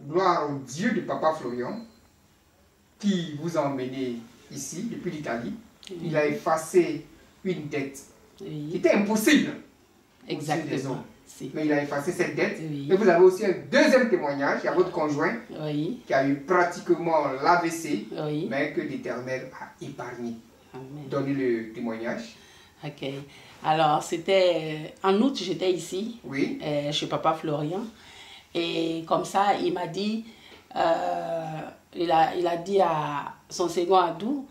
gloire au Dieu de Papa Florian, qui vous a emmené ici, depuis l'Italie. Il a effacé une dette qui était impossible. Exactement. Mais il a effacé cette dette. Et vous avez aussi un deuxième témoignage. Il y a votre conjoint qui a eu pratiquement l'AVC, mais que l'Éternel a épargné. Amen. Donnez le témoignage. Ok. Alors, c'était en août, j'étais ici, chez Papa Florian. Et comme ça, il m'a dit, il a dit à son second Adou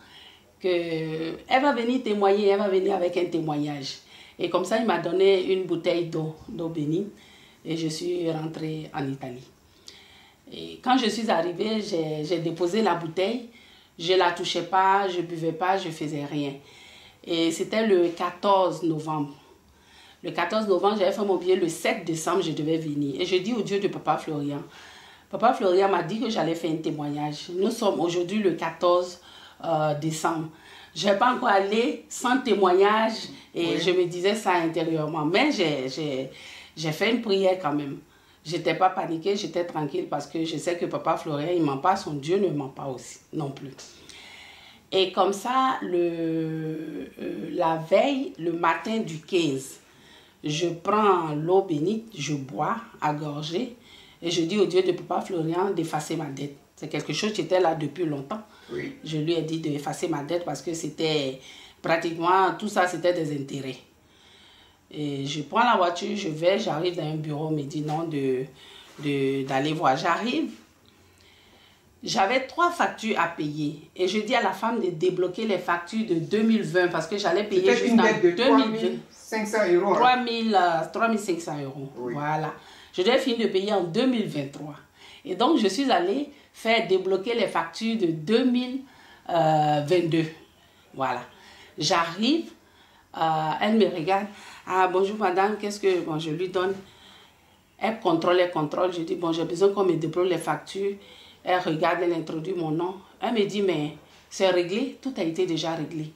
qu'elle va venir témoigner, elle va venir avec un témoignage. Et comme ça, il m'a donné une bouteille d'eau bénite et je suis rentrée en Italie. Et quand je suis arrivée, j'ai déposé la bouteille. Je ne la touchais pas, je ne buvais pas, je ne faisais rien. Et c'était le 14 novembre. Le 14 novembre, j'avais fait mon billet. Le 7 décembre, je devais venir. Et je dis au Dieu de Papa Florian. Papa Florian m'a dit que j'allais faire un témoignage. Nous sommes aujourd'hui le 14 décembre. Je ne vais pas encore aller sans témoignage. Et je me disais ça intérieurement. Mais j'ai fait une prière quand même. Je n'étais pas paniquée, j'étais tranquille parce que je sais que Papa Florian, il ne ment pas, son Dieu ne ment pas aussi non plus. Et comme ça, la veille, le matin du 15, je prends l'eau bénite, je bois à gorgée et je dis au Dieu de Papa Florian d'effacer ma dette. C'est quelque chose qui était là depuis longtemps. Je lui ai dit d'effacer ma dette parce que c'était pratiquement, tout ça c'était des intérêts. Et je prends la voiture, je vais, j'arrive dans un bureau, on me dit non d'aller voir. J'arrive, j'avais 3 factures à payer. Et je dis à la femme de débloquer les factures de 2020 parce que j'allais payer jusqu'en 2020. 500 euros. 3500 euros. Voilà. Je devais finir de payer en 2023. Et donc, je suis allée faire débloquer les factures de 2022. Voilà. J'arrive, elle me regarde. Ah, bonjour madame, qu'est-ce que... Bon, je lui donne. Elle contrôle. Je dis, bon, j'ai besoin qu'on me débloque les factures. Elle regarde, elle introduit mon nom. Elle me dit, mais c'est réglé, tout a été déjà réglé.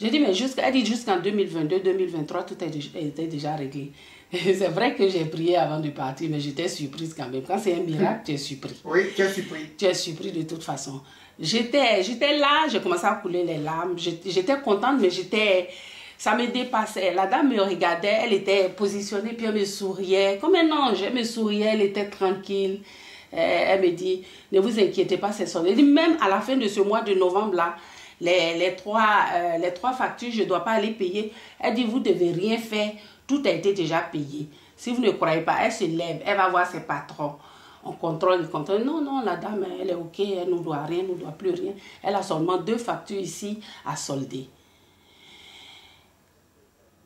Je dis, mais elle dit jusqu'en 2022, 2023, tout a été déjà réglé. C'est vrai que j'ai prié avant de partir, mais j'étais surprise quand même. Quand c'est un miracle, tu es surpris. Oui, tu es surpris. Tu es surpris de toute façon. J'étais là, j'ai commencé à couler les larmes. J'étais contente, mais ça me dépassait. La dame me regardait, elle était positionnée, puis elle me souriait. Comme un ange, elle me souriait, elle était tranquille. Elle me dit, ne vous inquiétez pas, c'est son. Elle dit, même à la fin de ce mois de novembre-là, les trois factures, je ne dois pas aller payer. Elle dit, vous ne devez rien faire, tout a été déjà payé. Si vous ne croyez pas, elle se lève, elle va voir ses patrons. On contrôle. Non, la dame, elle est OK, elle ne nous doit rien, elle ne nous doit plus rien. Elle a seulement 2 factures ici à solder.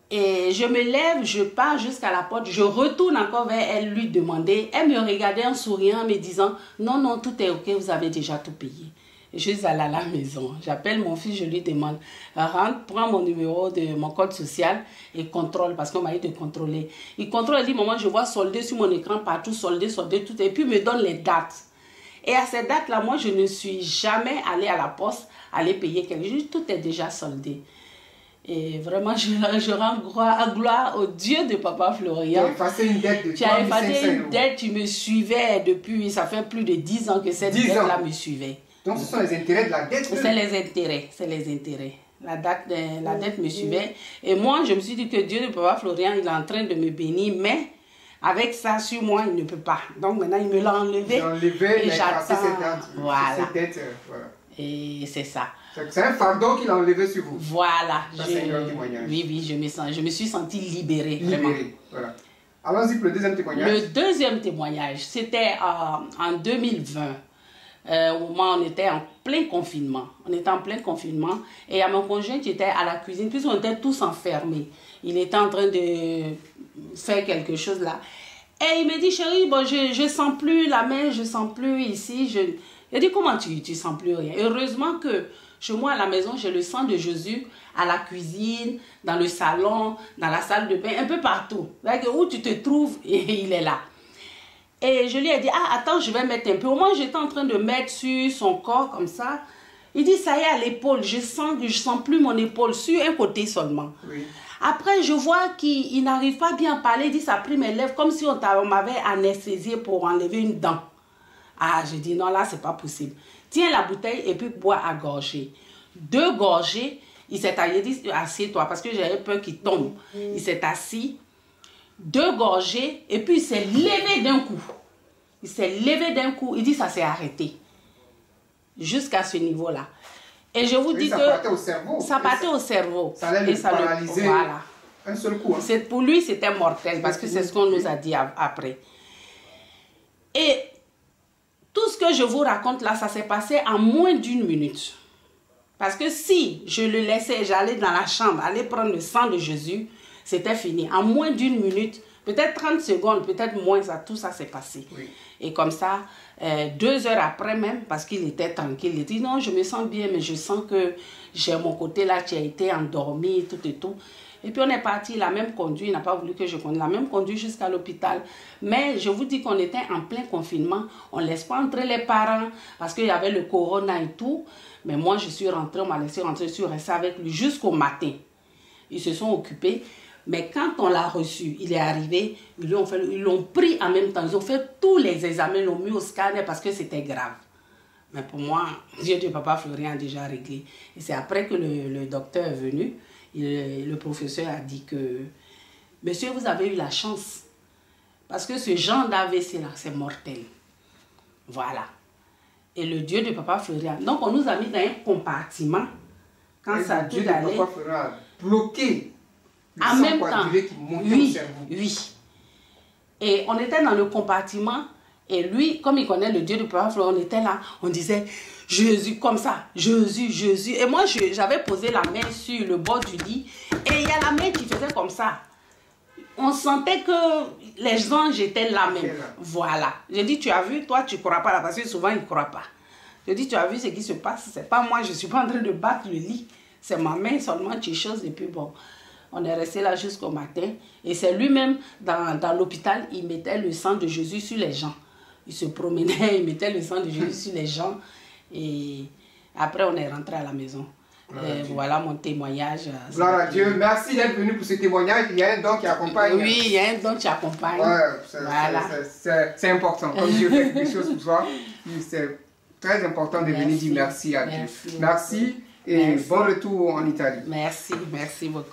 Et je me lève, je pars jusqu'à la porte, je retourne encore vers elle, lui demander. Elle me regardait en souriant, me disant, non, tout est OK, vous avez déjà tout payé. Et je suis allée à la maison. J'appelle mon fils, je lui demande, rentre, prends mon numéro de mon code social et contrôle, parce qu'on m'a dit de contrôler. Il contrôle, il dit, maman, je vois solder sur mon écran partout, solder, tout, et puis il me donne les dates. Et à ces dates-là, moi, je ne suis jamais allée à la poste, aller payer quelque chose, tout est déjà soldé. Et vraiment, je rends gloire au Dieu de Papa Florian. Tu as effacé une dette de 3500 euros. Tu as effacé une dette, tu me suivais depuis, ça fait plus de 10 ans que cette dette-là me suivait. Donc, ce sont les intérêts de la dette. C'est les intérêts. La dette me suivait. Et moi, je me suis dit que Dieu de Papa Florian, il est en train de me bénir, mais avec ça sur moi, il ne peut pas. Donc maintenant, il me l'a enlevé. Et j'attends. Voilà. Cette dette, voilà. Et c'est ça. C'est un fardeau qu'il a enlevé sur vous. Voilà. C'est un grand témoignage. Oui, je me suis sentie libérée. Voilà. Allons-y pour le deuxième témoignage. Le deuxième témoignage, c'était en 2020. Au moment où on était en plein confinement. Et il y a mon conjoint qui était à la cuisine, puisqu'on était tous enfermés. Il était en train de faire quelque chose là. Et il me dit, chérie, bon, je ne sens plus la main, je ne sens plus ici. Il dit, comment tu ne sens plus rien? Heureusement que chez moi à la maison, j'ai le sang de Jésus à la cuisine, dans le salon, dans la salle de bain, un peu partout. Où tu te trouves, il est là. Et je lui ai dit, attends, je vais mettre un peu. Au moins, j'étais en train de mettre sur son corps comme ça. Il dit, ça y est, à l'épaule, je sens plus mon épaule, sur un côté seulement. Oui. Après, je vois qu'il n'arrive pas bien à parler. Il dit, ça a pris mes lèvres, comme si on m'avait anesthésié pour enlever une dent. Ah, je dis non, là, c'est pas possible. Tiens la bouteille et puis bois à gorgées. 2 gorgées, il s'est dit, assieds-toi, parce que j'avais peur qu'il tombe. Il s'est assis, 2 gorgées, et puis il s'est levé d'un coup. Il s'est levé d'un coup, il dit, ça s'est arrêté. Jusqu'à ce niveau-là. Et je vous dis ça que... Ça partait au cerveau. Ça partait au cerveau. Ça allait le paralyser. Voilà. Un seul coup. Hein. Pour lui, c'était mortel, parce que c'est ce qu'on nous a dit après. Et tout ce que je vous raconte là, ça s'est passé en moins d'1 minute. Parce que si je le laissais, j'allais dans la chambre, aller prendre le sang de Jésus, c'était fini. En moins d'1 minute, peut-être 30 secondes, peut-être moins, tout ça s'est passé. Oui. Et comme ça, 2 heures après même, parce qu'il était tranquille, il dit non, je me sens bien, mais je sens que j'ai mon côté là qui a été endormi, tout et tout. Et puis on est parti, il a même conduit, il n'a pas voulu que je conduise, il a même conduit jusqu'à l'hôpital. Mais je vous dis qu'on était en plein confinement, on ne laisse pas entrer les parents, parce qu'il y avait le corona et tout. Mais moi, je suis rentrée, on m'a laissé rentrer, je suis restée avec lui jusqu'au matin. Ils se sont occupés. Mais quand on l'a reçu, il est arrivé, ils l'ont pris en même temps. Ils ont fait tous les examens, ils l'ont mis au scanner parce que c'était grave. Mais pour moi, Dieu de Papa Florian a déjà réglé. Et c'est après que le docteur est venu, le professeur a dit que « Monsieur, vous avez eu la chance. Parce que ce genre d'AVC là, c'est mortel. » Voilà. Et le Dieu de Papa Florian. Donc on nous a mis dans un compartiment. Quand ça tout allait... Le Dieu de Papa Florian a bloqué. En même temps, oui. Et on était dans le compartiment et lui, comme il connaît le Dieu de Papa Florian, on était là, on disait Jésus comme ça, Jésus, Jésus. Et moi, j'avais posé la main sur le bord du lit et il y a la main qui faisait comme ça. On sentait que les anges étaient là même. Voilà. J'ai dit, tu as vu, toi, tu ne crois pas là, parce que souvent, ils ne croient pas. J'ai dit, tu as vu ce qui se passe, c'est pas moi, je ne suis pas en train de battre le lit. C'est ma main seulement qui chose et puis bon. On est resté là jusqu'au matin. Et c'est lui-même, dans l'hôpital, il mettait le sang de Jésus sur les gens. Il se promenait, il mettait le sang de Jésus sur les gens. Et après, on est rentré à la maison. Voilà mon témoignage. Gloire à Dieu. Merci d'être venu pour ce témoignage. Il y a un don qui accompagne. Oui, il y a un don qui accompagne. Ouais, c'est important. Comme Dieu fait quelque chose pour toi, c'est très important de venir dire merci à Dieu. Merci et bon retour en Italie. Merci beaucoup.